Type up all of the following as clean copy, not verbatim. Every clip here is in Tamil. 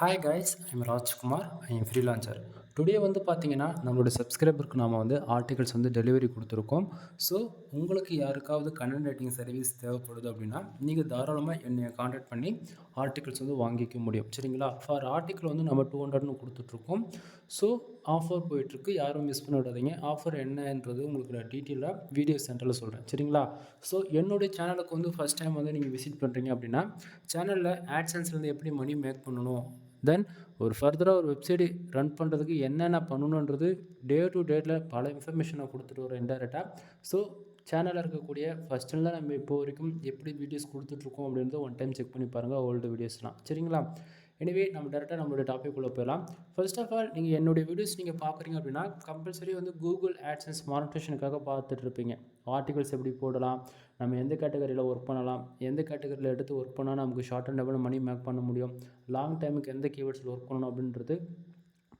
Hi guys, I'm Rajkumar. I am freelancer. Today வந்து பார்த்தீங்கன்னா நம்மளோட சப்ஸ்கிரைபருக்கு நாம் வந்து ஆர்டிகல்ஸ் வந்து டெலிவரி கொடுத்துருக்கோம். ஸோ உங்களுக்கு யாருக்காவது கண்டென்ட் ரைட்டிங் சர்வீஸ் தேவைப்படுது அப்படின்னா நீங்கள் தாராளமாக என்னை காண்டாக்ட் பண்ணி ஆர்டிகல்ஸ் வந்து வாங்கிக்க முடியும். சரிங்களா? ஃபார் ஆர்டிக்கல் வந்து நம்ம 200ன்னு கொடுத்துட்ருக்கோம். ஸோ ஆஃபர் போயிட்டுருக்கு, யாரும் மிஸ் பண்ண விடாதீங்க. ஆஃபர் என்னன்றது உங்களுக்கு நான் டீட்டெயிலாக வீடியோ சென்டரில் சொல்கிறேன். சரிங்களா? ஸோ என்னுடைய சேனலுக்கு வந்து ஃபஸ்ட் டைம் வந்து நீங்கள் விசிட் பண்ணுறீங்க அப்படின்னா சேனலில் ஆட்சன்ஸ்லேருந்து எப்படி மணி மேக் பண்ணணும், தென் ஒரு ஃபர்தராக ஒரு வெப்சைட் ரன் பண்ணுறதுக்கு என்னென்ன பண்ணணுன்றது டே டு டேட்டில் பல இன்ஃபர்மேஷனை கொடுத்துட்டு வரோம் இன்டெரக்டாக. ஸோ சேனலில் இருக்கக்கூடிய ஃபஸ்ட்டில் தான் நம்ம இப்போ வரைக்கும் எப்படி வீடியோஸ் கொடுத்துட்ருக்கோம் அப்படின்றத ஒன் டைம் செக் பண்ணி பாருங்கள், ஓல்டு வீடியோஸ்லாம். சரிங்களா? எனிவே நம்ம டேரெக்டாக நம்மளுடைய டாபிக் உள்ள போயிடலாம். ஃபர்ஸ்ட் ஆஃப் ஆல் நீங்கள் என்னுடைய வீடியோஸ் நீங்கள் பார்க்குறீங்க அப்படின்னா கம்பல்சரி வந்து கூகுள் ஆட்சன்ஸ் மானிட்டேஷனுக்காக பார்த்துட்ருப்பீங்க. ஆர்டிகல்ஸ் எப்படி போடலாம், நம்ம எந்த கேட்டகரியில் ஒர்க் பண்ணலாம், எந்த கேட்டகரியில் எடுத்து ஒர்க் பண்ணால் நமக்கு short and double money make பண்ண முடியும், லாங் டைமுக்கு எந்த கீவேர்ட்ஸில் ஒர்க் பண்ணணும் அப்படின்றது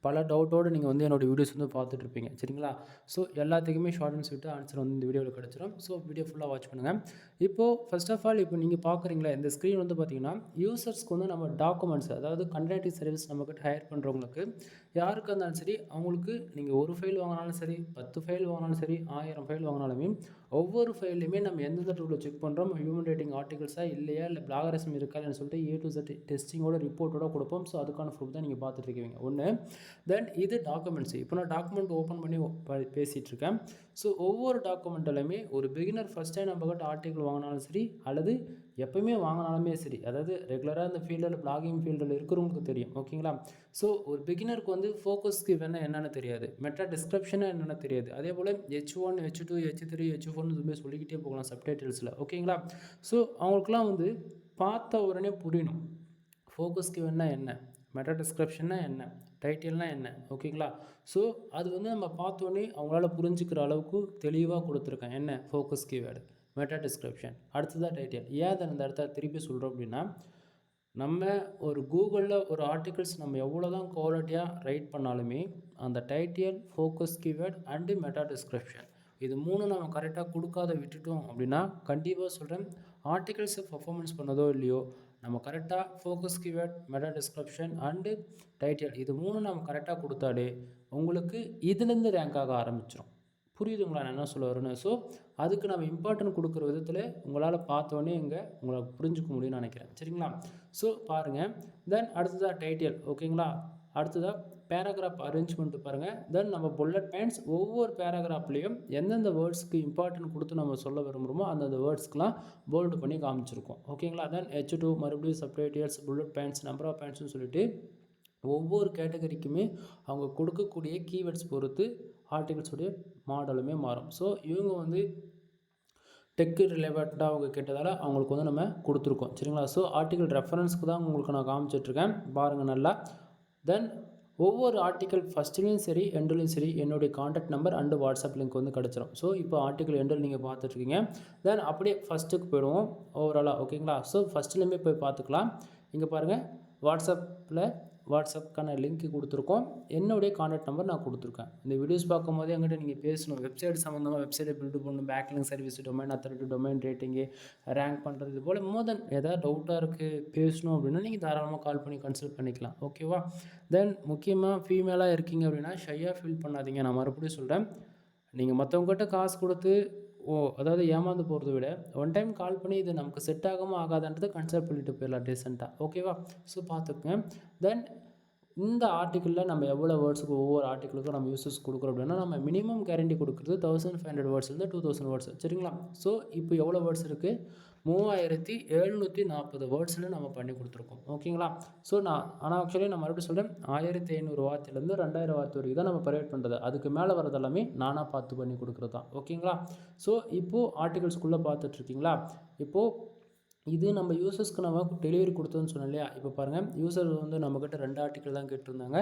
பல டவுட்டோடு நீங்கள் வந்து என்னோடய வீடியோஸ் வந்து பார்த்துட்ருப்பீங்க. சரிங்களா? ஸோ எல்லாத்துக்குமே ஷார்ட் அண்ட் ஸ்வீட்டாக ஆன்சர் வந்து இந்த வீடியோவில் கிடச்சிரும். ஸோ வீடியோ ஃபுல்லாக வாட்ச் பண்ணுங்கள். இப்போது ஃபர்ஸ்ட் ஆஃப் ஆல் இப்போ நீங்கள் பார்க்குறீங்களா இந்த ஸ்க்ரீன் வந்து பார்த்தீங்கன்னா யூசர்ஸ்க்கு வந்து நம்ம டாக்குமெண்ட்ஸ், அதாவது கண்டென்ட் சர்வீஸ் நம்மக்கிட்ட ஹையர் பண்ணுறவங்களுக்கு யாருக்காக இருந்தாலும் சரி, அவங்களுக்கு நீங்கள் ஒரு ஃபைல் வாங்கினாலும் சரி, 10 ஃபைல் வாங்கினாலும் சரி, 1000 ஃபைல் வாங்கினாலுமே ஒவ்வொரு ஃபைல்லையுமே நம்ம எந்தெந்த டூலில் செக் பண்ணுறோம், ஹியூமன் ரேட்டிங் ஆர்டிகல்ஸாக இல்லையா, இல்லை பிளாகரிசம் இருக்கா இல்லைன்னு சொல்லிட்டு A to Z டெஸ்டிங்கோட ரிப்போர்ட்டோட கொடுப்போம். ஸோ அதுக்கான ப்ரூஃப் தான் நீங்கள் பார்த்துட்ருக்கீங்க ஒன்று. தென் இது டாக்குமெண்ட்ஸ். இப்போ நான் டாக்குமெண்ட் ஓப்பன் பண்ணி பேசிகிட்டு இருக்கேன். ஸோ ஒவ்வொரு டாக்குமெண்ட்டிலுமே ஒரு பிகினர் ஃபஸ்ட் டைம் நம்மக்கிட்ட ஆர்டிகல் வாங்கினாலும் சரி, அல்லது எப்போயுமே வாங்கினாலுமே சரி, அதாவது ரெகுலராக இந்த ஃபீல்டில் பிளாகிங் ஃபீல்டில் இருக்கிறவங்களுக்கு தெரியும். ஓகேங்களா? ஸோ ஒரு பிகினருக்கு வந்து ஃபோக்கஸ்க்கு வேணால் என்னென்னு தெரியாது, மெட்டா டிஸ்கிரிப்ஷனாக என்னென்னு தெரியாது. அதே போல் H1 H2 H3 H4 சொல்லிக்கிட்டே போகலாம் சப்டைட்டில்ஸில். ஓகேங்களா? ஸோ அவங்களுக்குலாம் வந்து பார்த்த உடனே புரியணும் ஃபோக்கஸ்க்கு வேணால் என்ன, மெட்டா டிஸ்கிரிப்ஷன்னா என்ன, டைட்டில்னா என்ன. ஓகேங்களா? ஸோ அது வந்து நம்ம பார்த்தோன்னே அவங்களால புரிஞ்சுக்கிற அளவுக்கு தெளிவாக கொடுத்துருக்கேன். என்ன ஃபோக்கஸ் கீவேர்டு, மெட்டா டிஸ்கிரிப்ஷன், அடுத்ததாக டைட்டில். ஏன் அதை அந்த இடத்த திருப்பி சொல்கிறோம் அப்படின்னா, நம்ம ஒரு கூகுளில் ஒரு ஆர்டிகல்ஸ் நம்ம எவ்வளோ தான் குவாலிட்டியாக ரைட் பண்ணாலுமே அந்த title, focus keyword and meta description இது 3 நம்ம கரெக்டாக கொடுக்காத விட்டுட்டோம் அப்படின்னா கண்டிப்பாக சொல்கிறேன், ஆர்டிகல்ஸை பர்ஃபார்மன்ஸ் பண்ணதோ இல்லையோ, நம்ம கரெக்டாக focus keyword, meta description and title இது 3 நம்ம கரெக்டாக கொடுத்தாலே உங்களுக்கு இதுலேருந்து ரேங்க் ஆக ஆரம்பிச்சிடும். புரியுதுங்களா நான் என்ன சொல்ல வரேன்னு? ஸோ அதுக்கு நம்ம இம்பார்ட்டன்ட் கொடுக்குற விதத்தில் உங்களால் பார்த்தோன்னே உங்களை புரிஞ்சுக்க முடியும்னு நினைக்கிறேன். சரிங்களா? ஸோ பாருங்கள். தென் அடுத்ததாக டைட்டில். ஓகேங்களா? அடுத்ததாக பேராகிராஃப் அரேஞ்ச்மெண்ட் பாருங்கள். தென் நம்ம புல்லட் பாயிண்ட்ஸ் ஒவ்வொரு பேராகிராஃப்லேயும் எந்தெந்த வேர்ட்ஸ்க்கு இம்பார்ட்டன்ட் கொடுத்து நம்ம சொல்ல விரும்புகிறோமோ அந்தந்த வேர்ட்ஸ்க்கெலாம் போல்டு பண்ணி காமிச்சிருக்கோம். ஓகேங்களா? தென் H2 மறுபடியும் subtitles, bullet points, number of பாயிண்ட்ஸ்னு சொல்லிட்டு ஒவ்வொரு கேட்டகரிக்குமே அவங்க கொடுக்கக்கூடிய கீவேர்ட்ஸ் பொறுத்து ஆர்டிகல்ஸுடைய மாடலுமே மாறும். ஸோ இவங்க வந்து டெக்கு ரிலேட்டடாக அவங்க கேட்டதால் அவங்களுக்கு வந்து நம்ம கொடுத்துருக்கோம். சரிங்களா? ஸோ ஆர்டிகல் ரெஃபரன்ஸ்க்கு தான் உங்களுக்கு நான் காமிச்சிட்ருக்கேன், பாருங்கள் நல்லா. தென் ஒவ்வொரு ஆர்டிக்கல் ஃபஸ்ட்லேயும் சரி எண்டுலேயும் சரி என்னுடைய contact number and WhatsApp link வந்து கிடச்சிரும். ஸோ இப்போ ஆர்டிக்கல் எண்டில் நீங்கள் பார்த்துட்ருக்கீங்க. தென் அப்படியே ஃபஸ்ட்டுக்கு போயிடுவோம் ஓவராலாக. ஓகேங்களா? ஸோ ஃபஸ்ட்லேயுமே போய் பார்த்துக்கலாம். இங்கே பாருங்கள், வாட்ஸ்அப்புக்கான லிங்க் கொடுத்துருக்கோம், என்னுடைய காண்டாக்ட் நம்பர் நான் கொடுத்துருக்கேன். இந்த வீடியோஸ் பார்க்கும்போதே என்கிட்ட நீங்கள் பேசணும், வெப்சைட் சம்மந்தமாக வெப்சைட்டை பில்டு பண்ணணும், backlink service, domain authority, domain rating, rank பண்ணுறது, இது போல் மோதன் ஏதாவது டவுட்டாக இருக்குது பேசணும் அப்படின்னா நீங்கள் தாராளமாக கால் பண்ணி கன்சல்ட் பண்ணிக்கலாம். ஓகேவா? தென் முக்கியமாக ஃபீமேலாக இருக்கீங்க அப்படின்னா ஷையாக ஃபீல் பண்ணாதீங்க. நான் மறுபடியும் சொல்கிறேன், நீங்கள் மற்றவங்ககிட்ட காசு கொடுத்து அதாவது ஏமாந்து போகிறத விட ஒன் டைம் கால் பண்ணி இது நமக்கு செட் ஆகாமல் ஆகாதுன்றதை கன்சல்ட் பண்ணிட்டு போயிடலாம் டீசெண்டாக. ஓகேவா? ஸோ பார்த்துக்குங்க. தென் இந்த ஆர்டிக்கிளில் நம்ம எவ்வளோ வேர்ட்ஸுக்கு ஒவ்வொரு ஆர்டிக்கிளுக்கும் நம்ம யூசஸ் கொடுக்குறோம் அப்படின்னா நம்ம மினிமம் கேரண்டி கொடுக்குறது 1500 வேர்ட்ஸ்லேருந்து 2000 வேர்ட்ஸ். சரிங்களா? ஸோ இப்போ எவ்வளோ வேர்ட்ஸ் இருக்குது, 3740 வேர்ட்ஸில் நம்ம பண்ணி கொடுத்துருக்கோம். ஓகேங்களா? ஸோ ஆனால் ஆக்சுவலி நான் மறுபடியும் சொல்கிறேன், 1500 வார்த்தையிலேருந்து 2000 வார்த்தை வரைக்கும் தான் நம்ம ப்ரொவைட் பண்ணுறது. அதுக்கு மேலே வரது எல்லாமே நானாக பார்த்து பண்ணி கொடுக்குறது தான். ஓகேங்களா? ஸோ இப்போது ஆர்டிகல்ஸ்குள்ளே பார்த்துட்ருக்கீங்களா? இப்போது இது நம்ம யூசர்ஸ்க்கு நம்ம டெலிவரி கொடுத்தோன்னு சொன்னோம் இல்லையா? இப்போ பாருங்கள், யூசர் வந்து நம்மக்கிட்ட 2 ஆர்டிக்கல் தான் கேட்டிருந்தாங்க.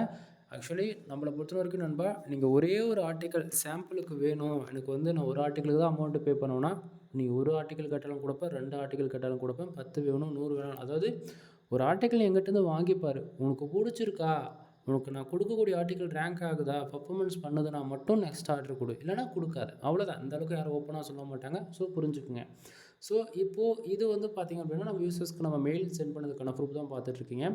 ஆக்சுவலி நம்மளை பொறுத்த வரைக்கும் நண்பா, நீங்கள் ஒரே ஒரு ஆர்டிக்கல் சாம்பிளுக்கு வேணும், எனக்கு வந்து நான் ஒரு ஆர்டிக்கலுக்கு தான் அமௌண்ட்டு பே பண்ணுவேன்னா நீங்கள் ஒரு ஆர்டிக்கல் கேட்டாலும் கொடுப்பேன், 2 ஆர்டிக்கல் கேட்டாலும் கொடுப்பேன், 10 வேணும், 100 வேணும். அதாவது ஒரு ஆர்டிக்கல் எங்கிட்டேருந்து வாங்கிப்பார், உனக்கு பிடிச்சிருக்கா, உனக்கு நான் கொடுக்கக்கூடிய ஆர்டிக்கல் ரேங்க் ஆகுதா, பர்ஃபார்மன்ஸ் பண்ணுதுன்னா மட்டும் நெக்ஸ்ட் ஆர்டர் கொடு, இல்லைனா கொடுக்காது. அவ்வளோதான். இந்த அளவுக்கு யாரும் ஓப்பனாக சொல்ல மாட்டாங்க. ஸோ புரிஞ்சுக்குங்க. ஸோ இப்போது இது வந்து பார்த்திங்க அப்படின்னா நம்ம யூசர்ஸ்க்கு நம்ம மெயில் சென்ட் பண்ணதுக்கான ப்ரூஃப் தான் பார்த்துட்ருக்கீங்க.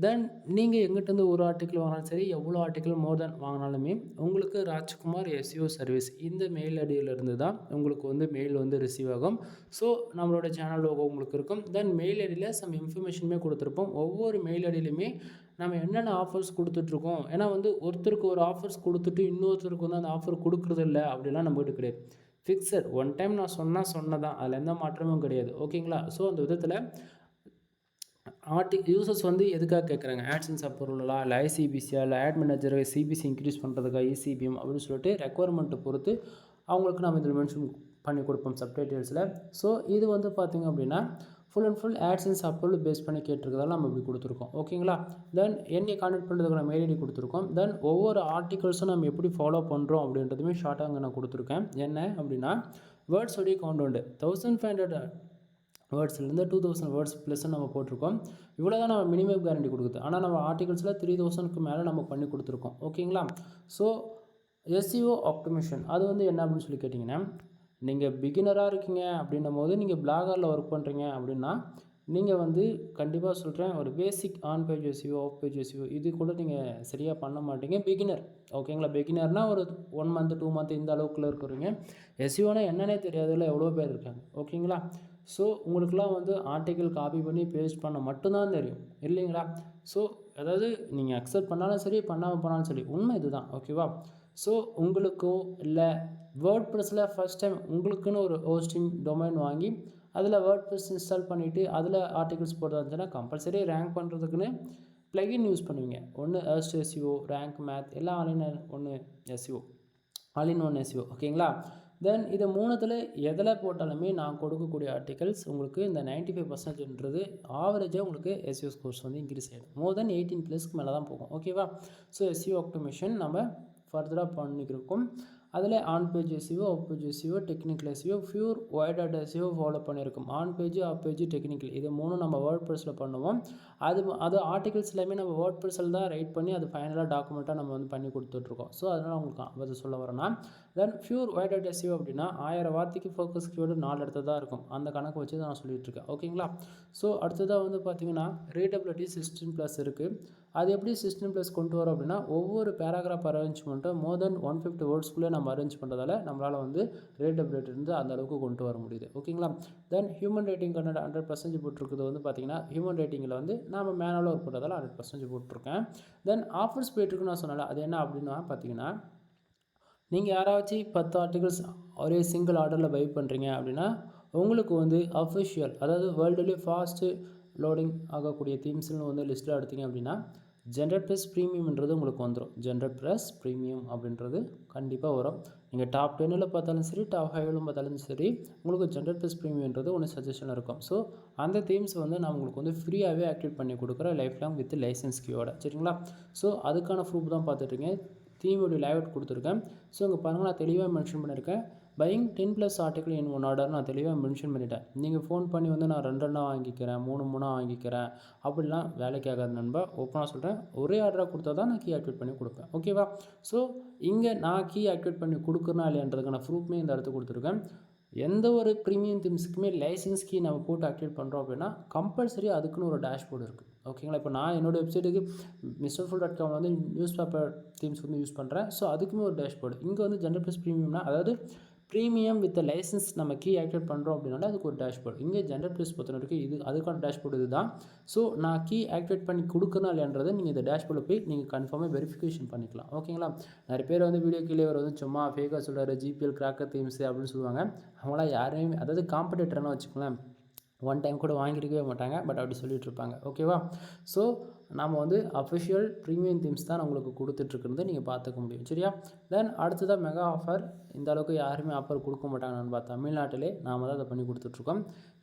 தென் நீங்கள் எங்கிட்டேருந்து ஒரு ஆர்டிக்கிள் வாங்கினாலும் சரி, எவ்வளோ ஆர்டிக்கிள் மோர் தென் வாங்கினாலுமே உங்களுக்கு ராஜ்குமார் எஸ்இஓ சர்வீஸ் இந்த மெயில் ஐடியிலேருந்து தான் உங்களுக்கு வந்து மெயில் வந்து ரிசீவ் ஆகும். ஸோ நம்மளோட சேனல் லோகோ உங்களுக்கு இருக்கும். தென் மெயில் ஐடியில் சம் இன்ஃபர்மேஷனுமே கொடுத்துருப்போம். ஒவ்வொரு மெயில் ஐடியிலுமே நம்ம என்னென்ன ஆஃபர்ஸ் கொடுத்துட்ருக்கோம். ஏன்னா வந்து ஒருத்தருக்கு ஒரு ஆஃபர்ஸ் கொடுத்துட்டு இன்னொருத்தருக்கு வந்து அந்த ஆஃபர் கொடுக்குறது இல்லை அப்படிலாம் நம்மகிட்ட கிடையாது. ஃபிக்ஸட் ஒன் டைம் நான் சொன்னதான், அதில் எந்த மாற்றமும் கிடையாது. ஓகேங்களா? ஸோ அந்த விதத்தில் யூசர்ஸ் வந்து எதுக்காக கேட்குறாங்க, AdSense அப்ரூவலா, இல்லை ஐசிபிசியா, இல்லை ஆட் மேனேஜர் சிபிசி இன்க்ரீஸ் பண்ணுறதுக்கா, இசிபிஎம் அப்படின்னு சொல்லிட்டு ரெக்குவயர்மெண்ட்டை பொறுத்து அவங்களுக்கு நம்ம இதில் மென்ஷன் பண்ணி கொடுப்போம் சப்டைட்டில்ஸில். ஸோ இது வந்து பார்த்திங்க அப்படின்னா full and full AdSense approval base பண்ணி கேட்டிருக்கிறதால நம்ம இப்படி கொடுத்துருக்கோம். ஓகேங்களா? தென் என்னை கான்டெக்ட் பண்ணுறதுக்கான மெயில் ஐடி கொடுத்துருக்கோம். தென் ஒவ்வொரு ஆர்டிகல்ஸும் நம்ம எப்படி ஃபாலோ பண்ணுறோம் அப்படின்றதுமே ஷார்ட்டாக அங்கே நான் கொடுத்துருக்கேன். என்ன அப்படின்னா வேர்ட்ஸோடைய கவுண்ட் உண்டு 1500 வேர்ட்ஸ்லேருந்து 2000 வேர்ட்ஸ் ப்ளஸ்ன்னு நம்ம போட்டிருக்கோம். இவ்வளோ தான் நம்ம மினிமம் கேரண்டி கொடுக்குது. ஆனால் நம்ம ஆர்டிகல்ஸில் 3000க்கு மேலே நம்ம பண்ணி கொடுத்துருக்கோம். ஓகேங்களா? ஸோ எஸ்இஓ ஆப்டிமேஷன் அது வந்து என்ன அப்படின்னு சொல்லி கேட்டிங்கன்னா, நீங்கள் பிகினராக இருக்கீங்க அப்படின்னும் போது நீங்கள் பிளாகரில் ஒர்க் பண்ணுறீங்க அப்படின்னா நீங்கள் வந்து கண்டிப்பாக சொல்கிறேன், ஒரு basic on page SEO, off page SEO இது கூட நீங்கள் சரியாக பண்ண மாட்டீங்க பிகினர். ஓகேங்களா? பிகினர்னால் ஒரு 1 மந்த் 2 மந்த் இந்த அளவுக்குள்ளே இருக்கிறீங்க. எஸ்இஓனா என்னன்னே தெரியாதுல எவ்வளோ பேர் இருக்காங்க. ஓகேங்களா? ஸோ உங்களுக்குலாம் வந்து ஆர்டிக்கிள் காப்பி பண்ணி பேஸ்ட் பண்ண மட்டும்தான் தெரியும் இல்லைங்களா? ஸோ அதாவது நீங்கள் அக்செப்ட் பண்ணாலும் சரி, பண்ணாமல் போனாலும் சரி, உண்மை இதுதான். ஓகேவா? ஸோ உங்களுக்கோ இல்லை வேர்ட் ப்ரெஸ்ஸில் ஃபஸ்ட் டைம் உங்களுக்குன்னு ஒரு ஹோஸ்டிங் டொமைன் வாங்கி அதில் வேர்ட் ப்ரெஸ் இன்ஸ்டால் பண்ணிவிட்டு அதில் ஆர்டிகல்ஸ் போடுறதா இருந்துச்சுன்னா கம்பல்சரி ரேங்க் பண்ணுறதுக்குன்னு ப்ளகின் யூஸ் பண்ணுவீங்க. ஒன்று எஸ்இஓ, ரேங்க் மேத் எல்லாம் ஒன்று SEO, all in one SEO. ஓகேங்களா? தென் இது மூணுத்தில் எதில் போட்டாலுமே நான் கொடுக்கக்கூடிய ஆர்டிகல்ஸ் உங்களுக்கு இந்த 95%ன்றது ஆவரேஜாக உங்களுக்கு எஸ்இஓ ஸ்கோர்ஸ் வந்து இன்க்ரீஸ் ஆகிடும். மோர் தென் 18+ மேலே தான் போகும். ஓகேவா? ஸோ எஸ்இஓ ஆப்டிமேஷன் நம்ம ஃபர்தராக பண்ணிக்கிறோம். அதில் on page SEO, off page SEO, technical SEO, pure white hat SEO follow பண்ணியிருக்கோம். On page, off page, technical இது மூணும் நம்ம வேர்ட் ப்ரெஸ்ஸில் பண்ணுவோம். அது ஆர்டிகல்ஸ் எல்லாமே நம்ம வேர்ட் ப்ரெஸ்ஸில் தான் ரைட் பண்ணி அது ஃபைனலாக டாக்குமெண்ட்டாக நம்ம வந்து பண்ணி கொடுத்துட்ருக்கோம். ஸோ அதனால் உங்களுக்கு அதை சொல்ல வரேன்னா, தென் பியூர் ஒயிட் ஹேட் எஸ்இஓ அப்படின்னா 1000 வார்த்தைக்கு ஃபோக்கஸ் கீவேர்டு 4 இடத்துல இருக்கும். அந்த கணக்கு வச்சு தான் நான் சொல்லிகிட்டு இருக்கேன். ஓகேங்களா? ஸோ அடுத்ததாக வந்து பார்த்தீங்கன்னா ரீடபிலிட்டி 16+ இருக்குது. அது எப்படி 16+ கொண்டு வரோம் அப்படின்னா, ஒவ்வொரு பேராகிராஃப் அரேஞ்ச்மெண்ட்டும் மோர் தென் 150 வேர்ட்ஸ்க்குள்ளே நம்ம அரேஞ்ச் பண்ணுறதால நம்மளால் வந்து ரீடபிலிட்டி இருந்து அந்த அளவுக்கு கொண்டு வர முடியுது. ஓகேங்களா? தென் ஹியூமன் ரேட்டிங் 100% போட்டிருக்குது வந்து பார்த்தீங்கன்னா, ஹியூமன் ரேட்டிங்கில் வந்து நம்ம மேனுவலாக ஒர்க் பண்ணுறதால 100% போட்டிருக்கேன். தென் ஆஃபர்ஸ் போயிட்டுருக்குன்னு நான் சொன்னல, அது என்ன அப்படின்னா பார்த்தீங்கன்னா, நீங்கள் யாராச்சும் 10 ஆர்டிகல்ஸ் ஒரே சிங்கிள் ஆர்டரில் பை பண்ணுறீங்க அப்படின்னா உங்களுக்கு வந்து அஃபிஷியல், அதாவது வேர்ல்டுலேயே ஃபாஸ்ட்டு லோடிங் ஆகக்கூடிய தீம்ஸ்னு வந்து லிஸ்ட்டில் எடுத்தீங்க அப்படின்னா ஜென்ரல் ப்ளஸ் ப்ரீமியம்ன்றது உங்களுக்கு வந்துடும். ஜென்ரல் ப்ளஸ் ப்ரீமியம் அப்படின்றது கண்டிப்பாக வரும். நீங்கள் டாப் 10ல் பார்த்தாலும் சரி, டாப் 5லும் பார்த்தாலும் சரி, உங்களுக்கு ஜென்ரல் ப்ளஸ் ப்ரீமியம்ன்றது ஒன்று சஜஷன் இருக்கும். ஸோ அந்த தீம்ஸ் வந்து நான் உங்களுக்கு வந்து ஃப்ரீயாகவே ஆக்டிவேட் பண்ணி கொடுக்குறேன் லைஃப் லாங் வித் லைசன்ஸ் கீயோட. சரிங்களா? ஸோ அதுக்கான ப்ரூஃப் தான் பார்த்துட்ருக்கேன். தீமுடைய லைவ் கொடுத்துருக்கேன். ஸோ இங்கே பாருங்கள், நான் தெளிவாக மென்ஷன் பண்ணியிருக்கேன். பையிங் 10+ ஆர்டிகல் இன் 1 ஆர்டர் நான் தெளிவாக மென்ஷன் பண்ணிட்டேன். நீங்கள் ஃபோன் பண்ணி வந்து நான் 2 வாங்கிக்கிறேன், 3 வாங்கிக்கிறேன் அப்படிலாம் வேலைக்கு ஆகாது நண்பா. ஓப்பனாக சொல்கிறேன், ஒரே ஆர்டராக கொடுத்தா தான் நான் கீ ஆக்டிவேட் பண்ணி கொடுப்பேன். ஓகேவா? ஸோ இங்கே நான் கீ ஆக்டிவேட் பண்ணி கொடுக்குறேன்னா இல்லைன்றதுக்கான ப்ரூஃப்மே இந்த இடத்துல கொடுத்துருக்கேன். எந்த ஒரு ப்ரீமியம் தீம்ஸுக்குமே லைசன்ஸ் கீ நம்ம போட்டு ஆக்டிவேட் பண்ணுறோம் அப்படின்னா கம்பல்சரி அதுக்குன்னு ஒரு டேஷ்போர்டு இருக்குது. ஓகேங்களா? இப்போ நான் என்னோடய வெப்சைட்டுக்கு misterfull.com வந்து நியூஸ் பேப்பர் தீம்ஸ் வந்து யூஸ் பண்ணுறேன். ஸோ அதுக்குமே ஒரு டேஷ்போர்டு. இங்கே வந்து ஜென்ரல் ப்ளஸ் ப்ரீமியம்னா, அதாவது ப்ரீமியம் வித் லைசன்ஸ் நம்ம கீ ஆக்டிவேட் பண்ணுறோம் அப்படின்னால அதுக்கு ஒரு டேஷ்போர்டு. இங்கே ஜென்ரல் ப்ளஸ் பொறுத்தவரைக்கும் இது அதுக்கான டேஷ்போர்டு இது தான். ஸோ நான் கீ ஆக்டிவேட் பண்ணி கொடுக்கணும் இல்லைன்றதை நீங்கள் இந்த டேஷ்போர்டில் போய் நீங்கள் கன்ஃபார்மாக வெரிஃபிகேஷன் பண்ணிக்கலாம். ஓகேங்களா? நிறைய பேர் வந்து வீடியோ கீழே வர வந்து சும்மா ஃபேக்காக சொல்கிறாரு, ஜிபிஎல் கிராக்கர் தீம்ஸ் அப்படின்னு சொல்லுவாங்க. அவங்களாம் யாரையுமே, அதாவது காம்படிட்டர்னு வச்சுக்கலாம், ஒன் டைம் கூட வாங்கியிருக்கவே மாட்டாங்க. பட் அப்படி சொல்லிட்டு இருப்பாங்க. ஓகேவா? ஸோ நம்ம வந்து அஃபிஷியல் ப்ரீமியம் தீம்ஸ் தான் உங்களுக்கு கொடுத்துட்ருக்குறது நீங்கள் பார்த்துக்க முடியும். சரியா? தென் அடுத்ததாக மெகா ஆஃபர். இந்த அளவுக்கு யாருமே ஆஃபர் கொடுக்க மாட்டாங்க நண்பா. தமிழ்நாட்டிலே நாம் தான் அதை பண்ணி கொடுத்துட்ருக்கோம்.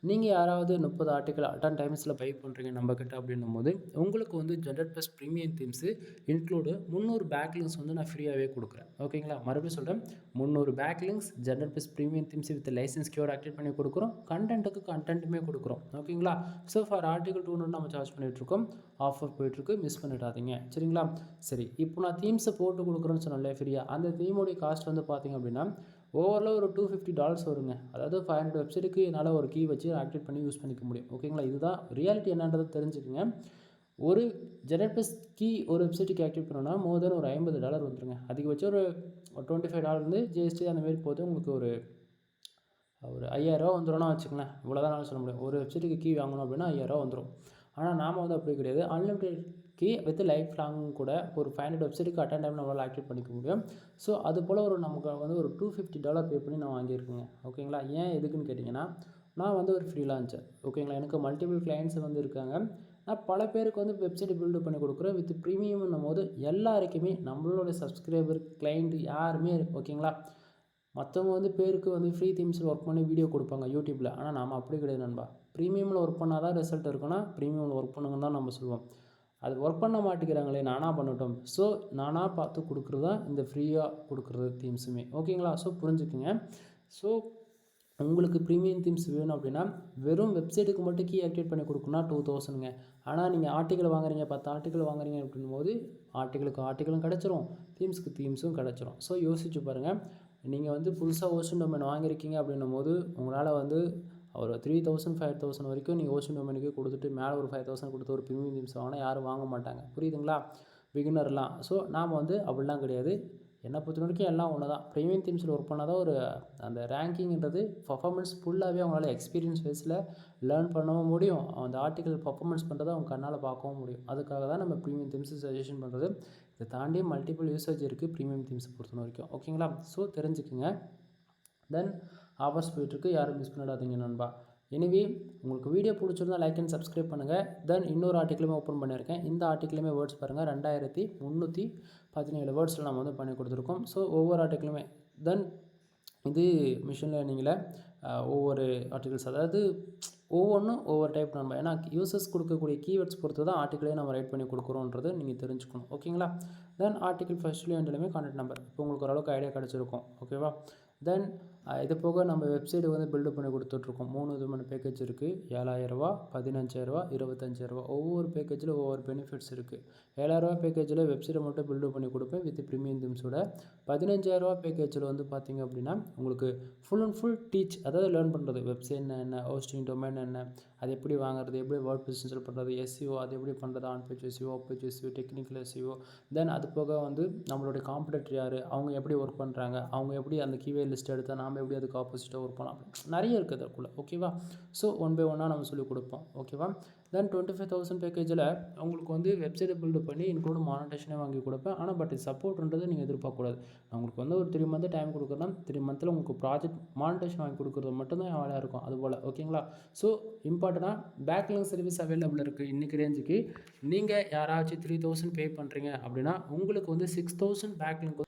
நீங்கள் யாராவது 30 ஆர்டிக்கல் அட்டன் டைம்ஸில் பை பண்ணுறீங்க நம்மக்கிட்ட அப்படின்னும் போது உங்களுக்கு வந்து general plus premium themes include 300 backlinks வந்து நான் ஃப்ரீயாகவே கொடுக்குறேன். ஓகேங்களா? மறுபடியும் சொல்கிறேன், 300 backlinks general plus premium themes with licence கீயோட ஆக்டிவேட் பண்ணி கொடுக்குறோம். கண்டென்ட்டுக்கு கண்டென்ட்டுமே கொடுக்குறோம். ஓகேங்களா? ஸோ ஃபார் ஆர்டிகல் 200 நம்ம சார்ஜ் பண்ணிகிட்ருக்கோம். ஆஃபர் போயிட்டுருக்கு, மிஸ் பண்ணிடாதீங்க. சரிங்களா? சரி, இப்போ நான் தீம்ஸை போட்டு கொடுக்குறேன்னு சொன்னேன்ல ஃப்ரீயாக, அந்த தீமோடைய காஸ்ட் வந்து பார்த்திங்க அப்படின்னா ஓவரால் ஒரு $250 வருங்க. அதாவது 500 வெப்சைட்டுக்கு என்னால் ஒரு கீ வச்சு ஆக்டிவேட் பண்ணி யூஸ் பண்ணிக்க முடியும். ஓகேங்களா? இதுதான் ரியாலிட்டி என்னன்றதை தெரிஞ்சுக்கங்க. ஒரு ஜெனரேட் ப்ளஸ் கீ ஒரு வெப்சைட்டுக்கு ஆக்டிவேட் பண்ணோன்னா மோர் தென் ஒரு $50 வந்துருங்க. அதிகபட்சம் ஒரு $25 ஜிஎஸ்டி அந்த மாதிரி போது உங்களுக்கு ஒரு $5000 வந்துடும்னா வச்சுக்கங்களேன். இவ்வளோதான் நான் சொல்ல முடியும். ஒரு வெப்சைட்டுக்கு கீ வாங்கணும் அப்படின்னா $5000 வந்துடும். ஆனால் நாம் வந்து அப்படி கிடையாது. Unlimited key with lifelong கூட ஒரு 500 வெப்சைட்டுக்கு அட் டைம் நம்மளால் ஆக்டிவேட் பண்ணிக்க முடியும். ஸோ அது போல் நமக்கு வந்து ஒரு $250 பே பண்ணி நான் வாங்கியிருக்கேங்க. ஓகேங்களா. ஏன் எதுக்குன்னு கேட்டிங்கன்னா, நான் வந்து ஒரு ஃப்ரீலான்சர். ஓகேங்களா. எனக்கு மல்டிபிள் கிளைண்ட்ஸ் வந்து இருக்காங்க. நான் பல பேருக்கு வந்து வெப்சைட் பில்டு பண்ணி கொடுக்குறேன். வித் ப்ரீமியம்னும் போது எல்லாருக்குமே நம்மளோட சப்ஸ்கிரைபர் கிளைண்ட் யாருமே ஓகேங்களா. மற்றவங்க வந்து பேருக்கு வந்து ஃப்ரீ தீம்ஸில் ஒர்க் பண்ணி வீடியோ கொடுப்பாங்க யூடியூப்பில். ஆனால் நாம் அப்படி கிடையாது நண்பா. ப்ரீமியமில் ஒர்க் பண்ணால் தான் ரிசல்ட் இருக்குன்னா ப்ரீமியமில் ஒர்க் பண்ணுங்கன்னு தான் நம்ம சொல்லுவோம். அது ஒர்க் பண்ண மாட்டேங்கிறாங்களே, நானாக பண்ணட்டும். ஸோ நானாக பார்த்து கொடுக்குறது தான் இந்த ஃப்ரீயாக கொடுக்குறது தீம்ஸுமே. ஓகேங்களா. ஸோ புரிஞ்சுக்குங்க. ஸோ உங்களுக்கு ப்ரீமியம் தீம்ஸ் வேணும் அப்படின்னா வெறும் வெப்சைட்டுக்கு மட்டும் கீ ஆக்டிவேட் பண்ணி கொடுக்கணும்னா 2000ங்க. ஆனால் நீங்கள் ஆர்டிக்கல் வாங்குறீங்க, 10 ஆர்டிக்கல் வாங்குறீங்க அப்படின்போது ஆர்டிக்கலும் கிடச்சிரும், தீம்ஸுக்கு தீம்ஸும் கிடச்சிரும். ஸோ யோசிச்சு பாருங்கள். நீங்கள் வந்து புதுசாக ஹோஸ்டிங் டொமைன் வாங்கியிருக்கீங்க அப்படின்னும் போது உங்களால் வந்து ஒரு 3000 5000 வரைக்கும் நீங்கள் ஹோஸ்டிங் டொமைனுக்கு கொடுத்துட்டு மேலே ஒரு 5000 கொடுத்து ஒரு ப்ரீமியம் தீம்ஸ் வாங்கினா யாரும் வாங்க மாட்டாங்க. புரியுதுங்களா. பிகினர்லாம். ஸோ நாம் வந்து அப்படிலாம் கிடையாது. என்னை பொறுத்த வரைக்கும் எல்லாம் ஒன்று தான். ப்ரீமியம் தீம்ஸில் ஒர்க் பண்ணால் தான் ஒரு அந்த ரேங்கிங்கிறது பர்ஃபார்மன்ஸ் ஃபுல்லாகவே அவங்களால எக்ஸ்பீரியன்ஸ் பேஸில் லேர்ன் பண்ணவும் முடியும். அந்த ஆர்டிக்கல் பர்ஃபார்மன்ஸ் பண்ணுறதை அவங்க கண்ணால் பார்க்கவும் முடியும். அதுக்காக தான் நம்ம ப்ரீமியம் தீம்ஸ் சஜஷன் பண்ணுறது. இதை தாண்டி மல்டிபிள் யூசேஜ் இருக்குது ப்ரீமியம் தீம்ஸை பொறுத்த வரைக்கும். ஓகேங்களா. ஸோ தெரிஞ்சுக்குங்க. தென் ஆஃபர்ஸ் போயிட்டுருக்கு, யாரும் மிஸ் பண்ணிடாதீங்க நண்பா. எனிவே உங்களுக்கு வீடியோ பிடிச்சிருந்தா லைக் அண்ட் சப்ஸ்கிரைப் பண்ணுங்கள். தென் இன்னொரு ஆர்டிக்கலுமே ஓப்பன் பண்ணியிருக்கேன். இந்த ஆர்டிக்கலுமே வேர்ட்ஸ் பாருங்கள். 2317 வேர்ட்ஸில் நம்ம வந்து பண்ணி கொடுத்துருக்கோம். ஸோ ஒவ்வொரு ஆர்டிக்கலுமே தென் இது மிஷின் லேர்னிங்கில் ஒவ்வொரு ஆர்டிகல்ஸ், அதாவது ஒவ்வொன்றும் ஒவ்வொரு டைப் நம்ம, ஏன்னா யூசர்ஸ் கொடுக்கக்கூடிய கீவேர்ட்ஸ் பொறுத்து தான் ஆர்டிக்கலே நம்ம ரைட் பண்ணி கொடுக்குறோன்றது நீங்கள் தெரிஞ்சுக்கணும். ஓகேங்களா. Then article ஃபர்ஸ்ட்லேயும் எண்ட்லேயுமே contact number. இப்போ உங்களுக்கு ஓரளவுக்கு ஐடியா கிடச்சிருக்கும். ஓகேவா. தென் இது போக நம்ம வெப்சைட் வந்து பில்டு பண்ணி கொடுத்துட்ருக்கோம். 3 விதமான பேக்கேஜ் இருக்குது. $7000, $15000, $25000. ஒவ்வொரு பேக்கேஜில் ஒவ்வொரு பெனிஃபிட்ஸ் இருக்குது. $7000 பேக்கேஜில் வெப்சைட்டை மட்டும் பில்டு பண்ணி கொடுப்பேன் வித் ப்ரீமியம் தீம்ஸோட. $15000 பேக்கேஜில் வந்து பார்த்திங்க அப்படின்னா உங்களுக்கு ஃபுல் அண்ட் ஃபுல் டீச், அதாவது லேர்ன் பண்ணுறது. வெப்சைட்னா என்ன, ஹோஸ்டிங் டொமைன் என்ன, அது எப்படி வாங்குறது, எப்படி வேர்ட் பிஸ்னஸ் பண்ணுறது, SEO அது எப்படி பண்ணுறது, on page SEO, off page SEO, technical SEO. Then அது போக வந்து நம்மளுடைய காம்படிட்டர் யார், அவங்க எப்படி ஒர்க் பண்ணுறாங்க, அவங்க எப்படி அந்த கீவேர்ட் லிஸ்ட் எடுத்தால் நாம் எப்படி அதுக்கு ஆப்போசிட்டாக ஒர்க் பண்ணலாம், நிறைய இருக்குது அதுக்குள்ளே. ஓகேவா. ஸோ ஒன் பை ஒன்னாக நம்ம சொல்லிக் கொடுப்போம். ஓகேவா. தென் 25000 பேக்கேஜில் உங்களுக்கு வந்து வெப்சைட்டை பில்டு பண்ணி இன்க்ளூட் மானிட்டேஷனே வாங்கி கொடுப்பேன். ஆனால் பட் சப்போர்ட்ன்றது நீங்கள் எதிர்பார்க்கக்கூடாது. நான் உங்களுக்கு வந்து ஒரு 3 மந்த் டைம் கொடுக்குறேன்னா 3 மந்தில் உங்களுக்கு ப்ராஜெக்ட் மானிட்டேஷன் வாங்கி கொடுக்குறது மட்டும்தான் என் வேலையாக இருக்கும். அதுபோல். ஓகேங்களா. ஸோ இம்பார்ட்டண்டாக பேக்லிங்க் சர்வீஸ் அவைலபிள் இருக்குது. இன்றைக்கி ரேஞ்சுக்கு நீங்கள் யாராச்சும் 3000 பே பண்ணுறீங்க அப்படின்னா உங்களுக்கு வந்து 6000 பேக்லிங்க்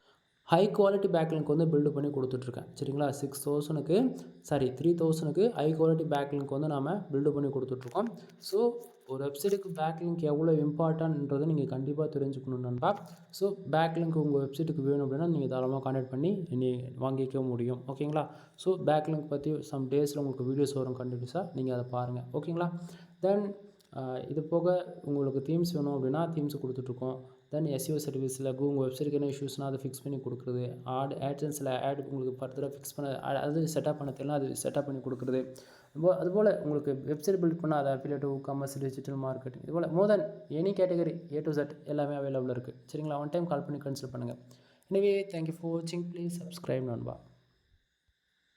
ஹை குவாலிட்டி பேக்லிங்க் வந்து பில்டு பண்ணி கொடுத்துட்ருக்கேன். சரிங்களா. 3000க்கு ஹை குவாலிட்டி பேக்லிங்க் வந்து நாம் பில்டு பண்ணி கொடுத்துட்ருக்கோம். ஸோ ஒரு வெப்சைட்டுக்கு பேக்லிங்க் எவ்வளோ இம்பார்ட்டன்ட்ன்றதை நீங்கள் கண்டிப்பாக தெரிஞ்சுக்கணும் நண்பா. ஸோ பேக்லிங்க் உங்கள் வெப்சைட்டுக்கு வேணும் அப்படின்னா நீங்கள் தாராளமாக கான்டாக்ட் பண்ணி வாங்கிக்க முடியும். ஓகேங்களா. ஸோ பேக்லிங்க் பற்றி சம் டேஸில் உங்களுக்கு வீடியோஸ் வரும் கண்டினியூஸாக, நீங்கள் அதை பாருங்கள். ஓகேங்களா. தென் இது போக உங்களுக்கு தீம்ஸ் வேணும் அப்படின்னா தீம்ஸ் கொடுத்துட்ருக்கோம். தென் SEO சர்வீஸில் உங்கள் வெப்சைட்டுக்கு என்ன இஷ்யூஸ்னால் அதை ஃபிக்ஸ் பண்ணி கொடுக்குறது. AdSenseல் உங்களுக்கு ஃபர்தராக ஃபிக்ஸ் பண்ண, அது செட்டப் பண்ண தெரியல, அது செட்டப் பண்ணி கொடுக்குறது. அதுபோல் உங்களுக்கு வெப்சைட் பில்ட் பண்ணால் அதை அஃபிலியேட், காமர்ஸ், டிஜிட்டல் மார்க்கெட்டிங், இதுபோல் more than any category A to Z எல்லாமே அவைலபிள் இருக்குது. சரிங்களா. ஒன் டைம் கால் பண்ணி கன்சல்ட் பண்ணுங்கள். எனவே தேங்க்யூ ஃபார் வாட்சிங். ப்ளீஸ் சப்ஸ்கிரைப் நண்பா.